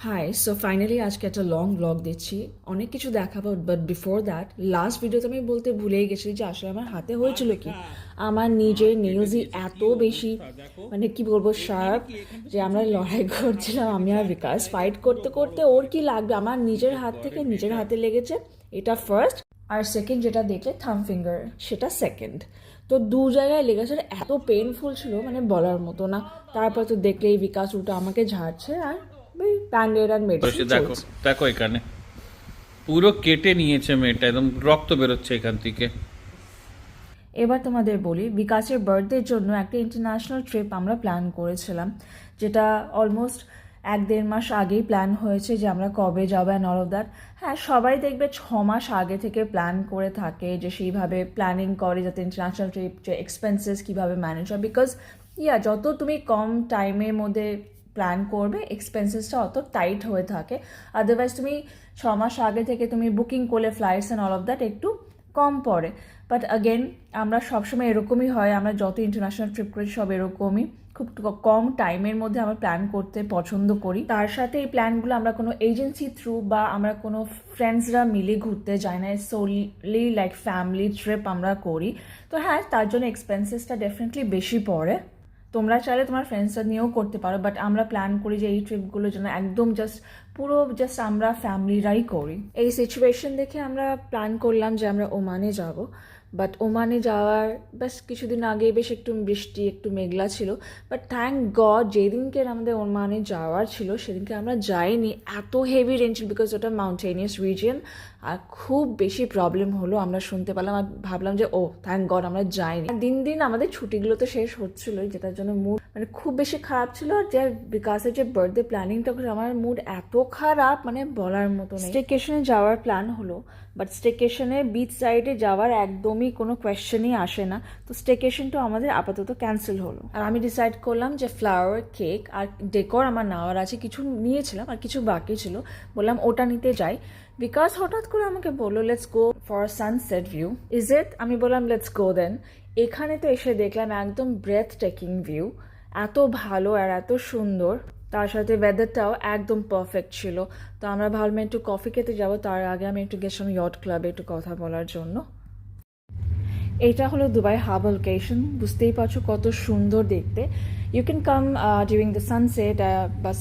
High so finally আজকে একটা long blog দিচ্ছি, অনেক কিছু দেখাবো। বাট বিফোর দ্যাট লাস্ট ভিডিওতে আমি বলতে ভুলেই গেছি যে আসলে আমার হাতে হয়েছিল কি, আমার নিজের নেলসই এত বেশি মানে কি বলবো শার্প যে আমরা লড়াই করছিলাম, আমি আর বিকাশ ফাইট করতে করতে ওর কি লাগবে আমার নিজের হাত থেকে নিজের হাতে লেগেছে, এটা ফার্স্ট। আর সেকেন্ড যেটা দেখলে থাম ফিঙ্গার, সেটা সেকেন্ড। তো দু জায়গায় লেগেছে, এত পেনফুল ছিল মানে বলার মতো না। তারপর তো দেখলেই বিকাশ উল্টো আমাকে ঝাড়ছে আর ব্যান্ডেড আর মেডিসিন দেখো দেখো এখানে পুরো কেটে নিয়েছে মেয়েটা, একদম রক্ত বেরোচ্ছে এখান থেকে। এবার তোমাদের বলি, বিকাশের বার্থডের জন্য একটা ইন্টারন্যাশনাল ট্রিপ আমরা প্ল্যান করেছিলাম, যেটা অলমোস্ট 1-1.5 মাস আগেই প্ল্যান হয়েছে যে আমরা কবে যাবো অ্যান্ড অল অফ দ্যাট। হ্যাঁ, সবাই দেখবে 6 মাস আগে থেকে প্ল্যান করে থাকে, যে সেইভাবে প্ল্যানিং করে যাতে ইন্টারন্যাশনাল ট্রিপ যে এক্সপেন্সেস কীভাবে ম্যানেজ হয়। বিকজ যত তুমি কম টাইমের মধ্যে প্ল্যান করবে এক্সপেন্সেসটা অত টাইট হয়ে থাকে। আদারওয়াইজ তুমি 6 মাস আগে থেকে তুমি বুকিং করলে flights and all of that একটু কম পড়ে। বাট আগেন আমরা সবসময় এরকমই হয়, আমরা যত ইন্টারন্যাশনাল ট্রিপ করি সব এরকমই, খুব কম টাইমের মধ্যে আমরা প্ল্যান করতে পছন্দ করি। তার সাথে এই প্ল্যানগুলো আমরা কোনো এজেন্সি থ্রু বা আমরা কোনো ফ্রেন্ডসরা মিলে ঘুরতে যাই না, সোলি লাইক ফ্যামিলি ট্রিপ আমরা করি। তো হ্যাঁ, তার জন্য এক্সপেন্সেসটা ডেফিনেটলি বেশি পড়ে। তোমরা চাইলে তোমার ফ্রেন্ডসরা নিয়েও করতে পারো, বাট আমরা প্ল্যান করি যে এই ট্রিপগুলোর জন্য একদম জাস্ট আমরা ফ্যামিলিরাই করি। এই সিচুয়েশন দেখে আমরা প্ল্যান করলাম যে আমরা ওমানে যাব। বাট ওমানে যাওয়ার বেশ কিছুদিন আগেই বেশ একটু বৃষ্টি একটু মেঘলা ছিল, বাট থ্যাংক গড যেদিনকে আমাদের ওমানে যাওয়ার ছিল সেদিনকে আমরা যাইনি, এত হেভি রেন ছিল বিকজ ওটা মাউন্টেনিয়াস রিজিয়ন। আর খুব বেশি প্রবলেম হলো আমরা শুনতে পেলাম, আর ভাবলাম যে ও থ্যাংক গড আমরা যাইনি। দিন দিন আমাদের ছুটিগুলো তো শেষ হচ্ছিল, যেটার জন্য মুড মানে খুব বেশি খারাপ ছিল। আর যে বিকাশের যে বার্থডে প্ল্যানিংটা করে আমার মুড এত খারাপ মানে বলার মতো নেই। স্টেকেশনে যাওয়ার প্ল্যান হলো, বাট স্টেকেশনে বিচ সাইডে যাওয়ার একদমই কোনো কোয়েশ্চেনই আসে না। তো স্টেকেশনটা আমাদের আপাতত ক্যান্সেল হলো। আর আমি ডিসাইড করলাম যে ফ্লাওয়ার কেক আর ডেকোর আমার নেওয়ার আছে, কিছু নিয়েছিলাম আর কিছু বাকি ছিল, বললাম ওটা নিতে যাই। বিকাশ হঠাৎ করে আমাকে বললো let's go for sunset view, is it? আমি বললাম লেটস গো দেন। এখানে তো এসে দেখলাম একদম ব্রেথ টেকিং ভিউ, এত ভালো আর এত সুন্দর, তার সাথে ওয়েদারটাও একদম পারফেক্ট ছিল। তো আমরা ভাবলাম একটু কফি খেতে যাবো, তার আগে আমি একটু গেছিলাম ইয়ট ক্লাবে একটু কথা বলার জন্য। এটা হলো দুবাই হার্বার লোকেশন, বুঝতেই পারছো কত সুন্দর দেখতে। You can come during the sunset বা